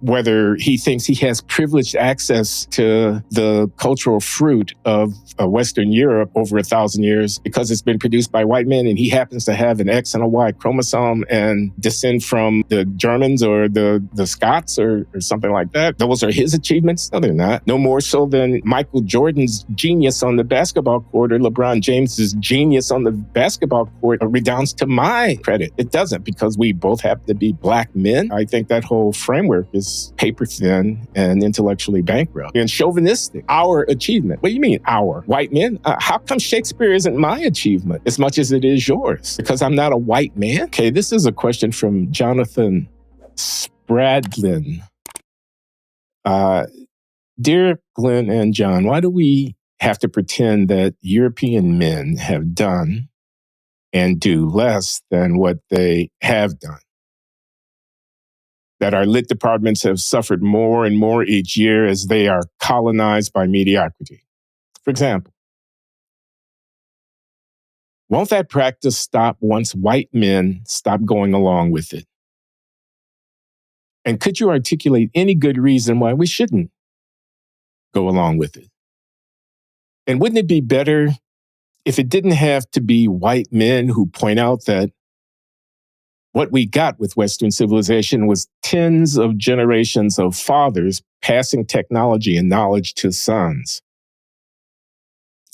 whether he thinks he has privileged access to the cultural fruit of Western Europe over 1,000 years because it's been produced by white men and he happens to have an X and a Y chromosome and descend from the Germans or the Scots or something like that. Those are his achievements? No, they're not. No more so than Michael Jordan's genius on the basketball court or LeBron James's genius on the basketball court redounds to my credit. It doesn't, because we both happen to be black men. I think that whole framework is paper thin and intellectually bankrupt and chauvinistic. Our achievement. What do you mean, our? White men? How come Shakespeare isn't my achievement as much as it is yours? Because I'm not a white man? Okay, this is a question from Jonathan Spradlin. Dear Glenn and John, why do we have to pretend that European men have done and do less than what they have done? That our lit departments have suffered more and more each year as they are colonized by mediocrity. For example, won't that practice stop once white men stop going along with it? And could you articulate any good reason why we shouldn't go along with it? And wouldn't it be better if it didn't have to be white men who point out that what we got with Western civilization was tens of generations of fathers passing technology and knowledge to sons,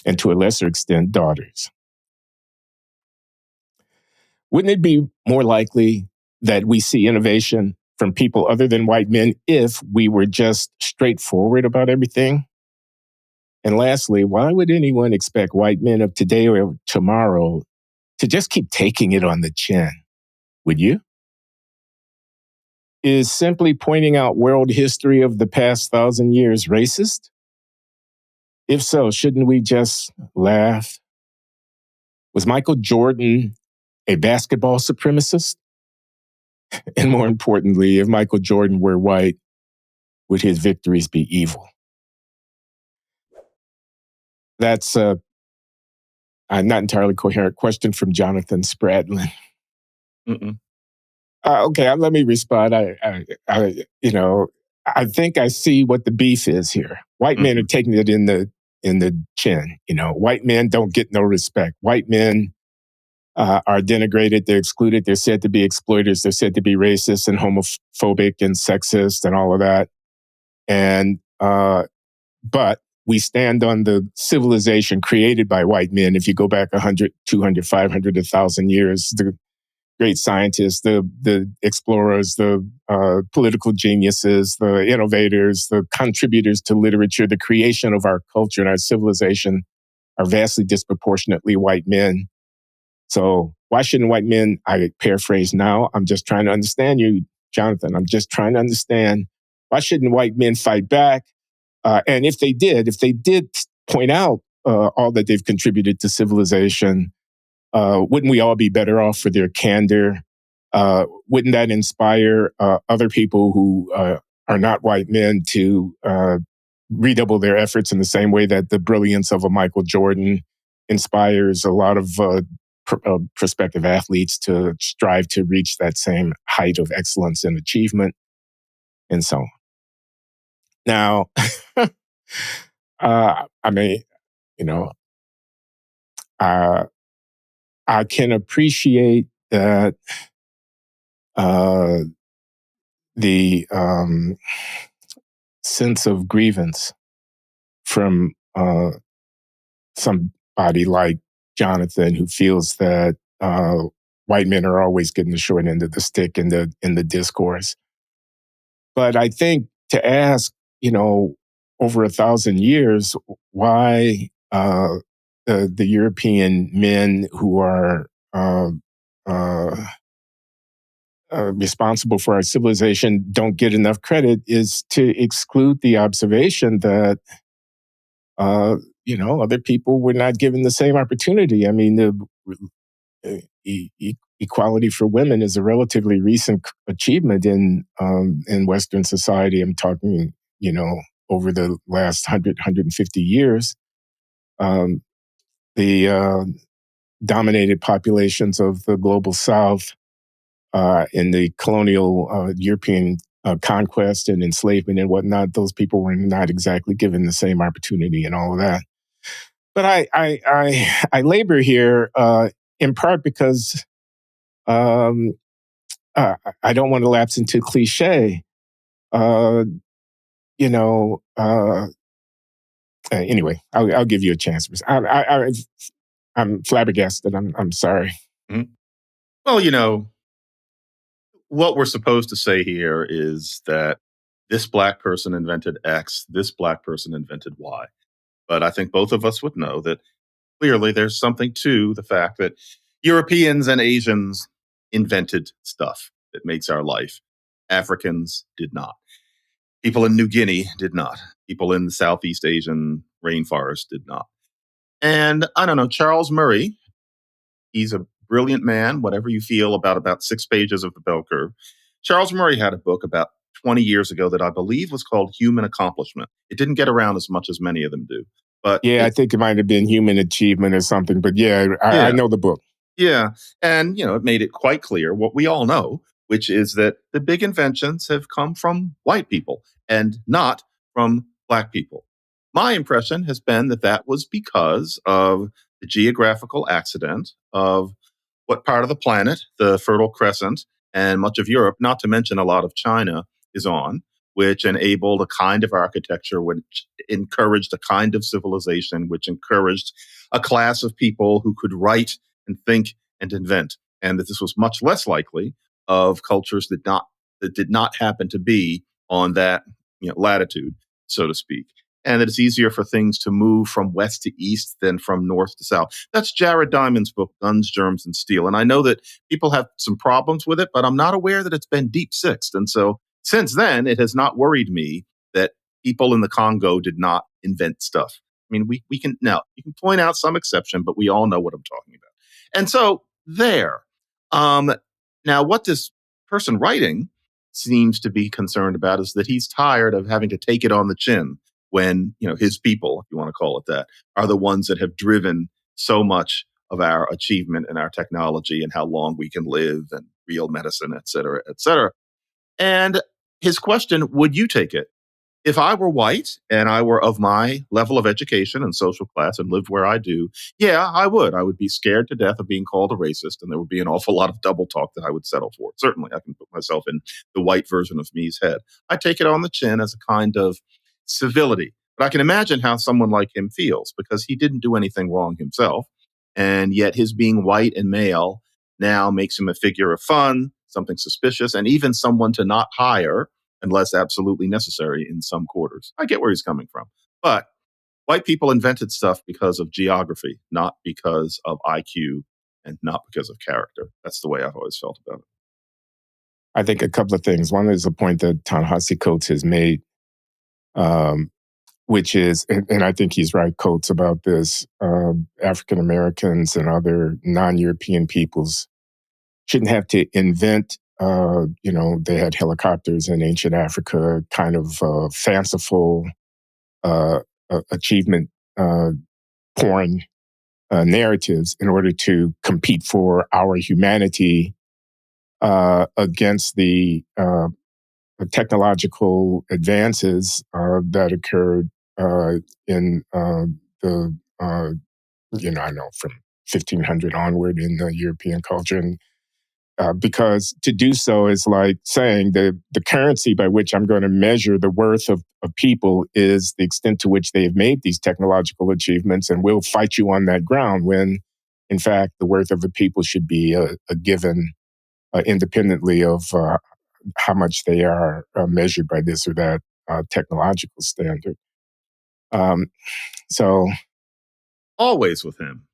and to a lesser extent, daughters? Wouldn't it be more likely that we see innovation from people other than white men if we were just straightforward about everything? And lastly, why would anyone expect white men of today or tomorrow to just keep taking it on the chin? Would you? Is simply pointing out world history of the past 1,000 years racist? If so, shouldn't we just laugh? Was Michael Jordan a basketball supremacist? And more importantly, if Michael Jordan were white, would his victories be evil? That's a not entirely coherent question from Jonathan Spradlin. Okay, let me respond. I think I see what the beef is here. White men are taking it in the chin. White men don't get no respect. White men are denigrated. They're excluded. They're said to be exploiters. They're said to be racist and homophobic and sexist and all of that. And but we stand on the civilization created by white men. If you go back 100, 200, 500, 1,000 years, the great scientists, the explorers, the political geniuses, the innovators, the contributors to literature, the creation of our culture and our civilization are vastly disproportionately white men. So why shouldn't white men, I paraphrase now, I'm just trying to understand you, Jonathan, I'm just trying to understand, why shouldn't white men fight back? And if they did point out all that they've contributed to civilization, wouldn't we all be better off for their candor? Wouldn't that inspire other people who are not white men to redouble their efforts in the same way that the brilliance of a Michael Jordan inspires a lot of prospective athletes to strive to reach that same height of excellence and achievement, and so on? Now, I can appreciate that the sense of grievance from somebody like Jonathan, who feels that white men are always getting the short end of the stick in the discourse. But I think to ask, over 1,000 years, why the European men who are responsible for our civilization don't get enough credit is to exclude the observation that other people were not given the same opportunity. I mean, equality for women is a relatively recent achievement in Western society. I'm talking, over the last 100, 150 years. The dominated populations of the global South in the colonial European conquest and enslavement and whatnot, those people were not exactly given the same opportunity and all of that. But I labor here in part because I don't want to lapse into cliche. Uh, you know. Anyway, I'll give you a chance. I'm flabbergasted. I'm sorry. Mm-hmm. Well, what we're supposed to say here is that this Black person invented X, this Black person invented Y. But I think both of us would know that clearly there's something to the fact that Europeans and Asians invented stuff that makes our life. Africans did not. People in New Guinea did not. People in the Southeast Asian rainforest did not. And I don't know, Charles Murray, he's a brilliant man, whatever you feel about 6 pages of the bell curve. Charles Murray had a book about 20 years ago that I believe was called Human Accomplishment. It didn't get around as much as many of them do. But yeah, I think it might have been Human Achievement or something. But I know the book. Yeah. And, it made it quite clear what we all know, which is that the big inventions have come from white people and not from Black people. My impression has been that was because of the geographical accident of what part of the planet the Fertile Crescent and much of Europe, not to mention a lot of China, is on, which enabled a kind of architecture which encouraged a kind of civilization, which encouraged a class of people who could write and think and invent, and that this was much less likely of cultures that did not happen to be on that latitude, so to speak, and that it's easier for things to move from west to east than from north to south. That's Jared Diamond's book, Guns, Germs, and Steel, and I know that people have some problems with it, but I'm not aware that it's been deep sixed, and so since then, it has not worried me that people in the Congo did not invent stuff. I mean, we can now, you can point out some exception, but we all know what I'm talking about. And so there. Now, what this person writing seems to be concerned about is that he's tired of having to take it on the chin when, his people, if you want to call it that, are the ones that have driven so much of our achievement and our technology and how long we can live and real medicine, et cetera, et cetera. And his question, would you take it? If I were white and I were of my level of education and social class and lived where I do, yeah, I would. I would be scared to death of being called a racist, and there would be an awful lot of double talk that I would settle for. Certainly, I can put myself in the white version of me's head. I take it on the chin as a kind of civility. But I can imagine how someone like him feels, because he didn't do anything wrong himself. And yet his being white and male now makes him a figure of fun, something suspicious, and even someone to not hire unless absolutely necessary in some quarters. I get where he's coming from. But white people invented stuff because of geography, not because of IQ and not because of character. That's the way I've always felt about it. I think a couple of things. One is a point that Ta-Nehisi Coates has made, which is, and I think he's right, Coates, about this, African Americans and other non-European peoples shouldn't have to invent. They had helicopters in ancient Africa, kind of fanciful achievement porn narratives in order to compete for our humanity against the technological advances that occurred in the, I know from 1500 onward in the European culture. And because to do so is like saying the currency by which I'm going to measure the worth of people is the extent to which they have made these technological achievements, and we'll fight you on that ground, when, in fact, the worth of the people should be a given independently of how much they are measured by this or that technological standard. So, always with him.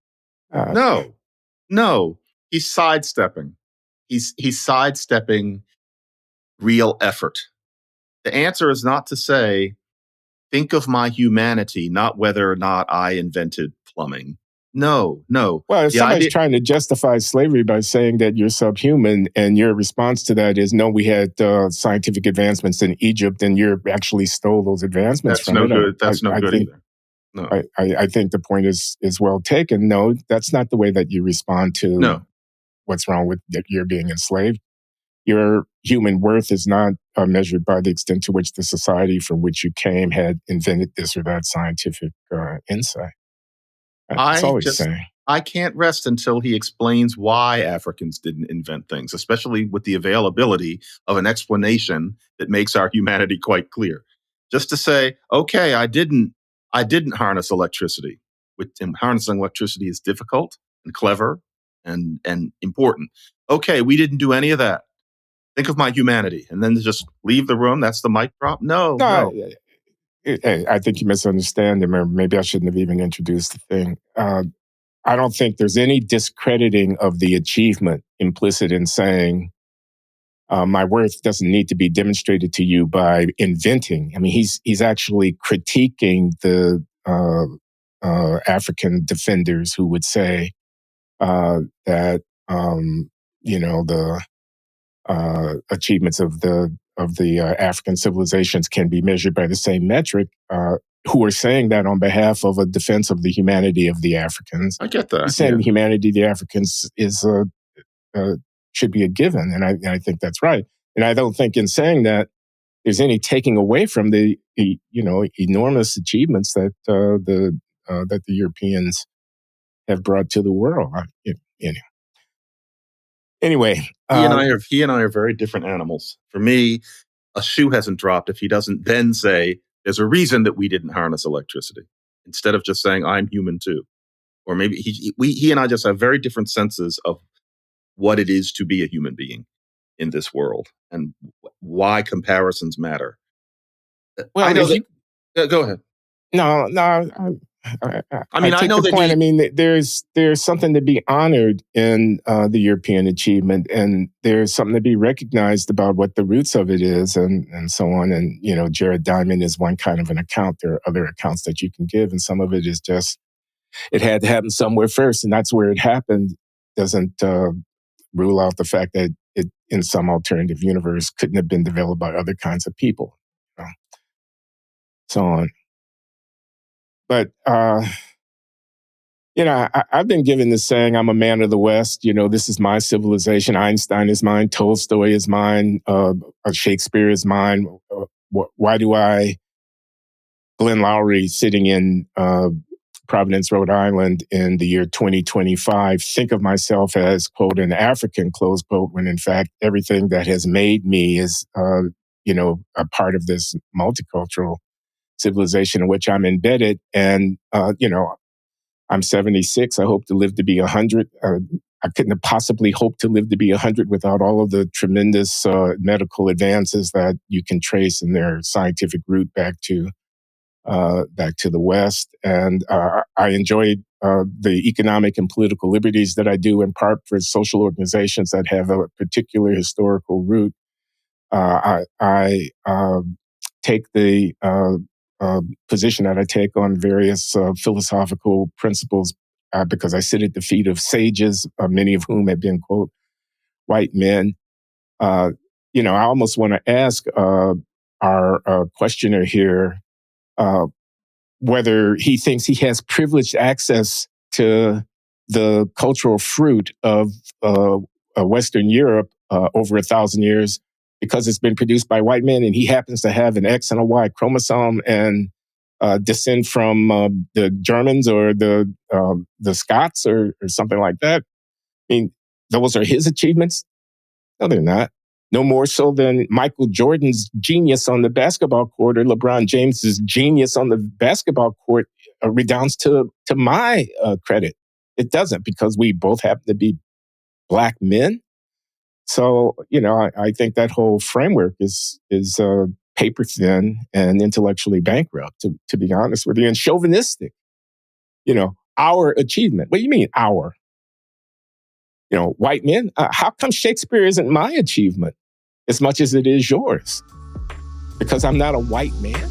No, he's sidestepping. He's sidestepping real effort. The answer is not to say, think of my humanity, not whether or not I invented plumbing. No. Well, if somebody's trying to justify slavery by saying that you're subhuman, and your response to that is, no, we had scientific advancements in Egypt, and you actually stole those advancements from it. Good. That's no good either. No. I think the point is well taken. No, that's not the way that you respond to what's wrong with your being enslaved. Your human worth is not measured by the extent to which the society from which you came had invented this or that scientific insight. That's all he's saying. I can't rest until he explains why Africans didn't invent things, especially with the availability of an explanation that makes our humanity quite clear. Just to say, okay, I didn't harness electricity. Harnessing electricity is difficult and clever and important. Okay, we didn't do any of that. Think of my humanity, and then just leave the room. That's the mic drop. No. I think you misunderstand him, or maybe I shouldn't have even introduced the thing. I don't think there's any discrediting of the achievement implicit in saying my worth doesn't need to be demonstrated to you by inventing. I mean, he's actually critiquing the African defenders who would say that the achievements of the African civilizations can be measured by the same metric. Who are saying that on behalf of a defense of the humanity of the Africans. I get that. He's saying the humanity of the Africans is should be a given, and I think that's right. And I don't think in saying that there's any taking away from the enormous achievements that the Europeans have brought to the world. Anyway, he and I are very different animals. For me, a shoe hasn't dropped if he doesn't then say, there's a reason that we didn't harness electricity, instead of just saying, I'm human too. Or maybe he and I just have very different senses of what it is to be a human being in this world and why comparisons matter. Well, I know that. Go ahead. No. I know the point. I mean, there's something to be honored in the European achievement, and there's something to be recognized about what the roots of it is, and so on. And Jared Diamond is one kind of an account. There are other accounts that you can give, and some of it is just it had to happen somewhere first, and that's where it happened. Doesn't rule out the fact that it, in some alternative universe, couldn't have been developed by other kinds of people, so on. But, I've been given this saying, I'm a man of the West. This is my civilization. Einstein is mine. Tolstoy is mine. Shakespeare is mine. Why do I, Glenn Loury, sitting in Providence, Rhode Island in the year 2025, think of myself as, quote, an African, close quote, when in fact everything that has made me is, a part of this multicultural civilization in which I'm embedded. And, I'm 76. I hope to live to be 100. I couldn't have possibly hoped to live to be 100 without all of the tremendous medical advances that you can trace in their scientific route back to the West. And I enjoyed the economic and political liberties that I do, in part for social organizations that have a particular historical root. I take the position that I take on various philosophical principles because I sit at the feet of sages, many of whom have been, quote, white men. I almost want to ask our questioner here whether he thinks he has privileged access to the cultural fruit of Western Europe over 1,000 years, because it's been produced by white men, and he happens to have an X and a Y chromosome and descend from the Germans or the Scots or something like that. I mean, those are his achievements? No, they're not. No more so than Michael Jordan's genius on the basketball court or LeBron James's genius on the basketball court redounds to my credit. It doesn't, because we both happen to be Black men. So, I think that whole framework is paper thin and intellectually bankrupt, to be honest with you, and chauvinistic. Our achievement. What do you mean, our? White men? How come Shakespeare isn't my achievement as much as it is yours? Because I'm not a white man?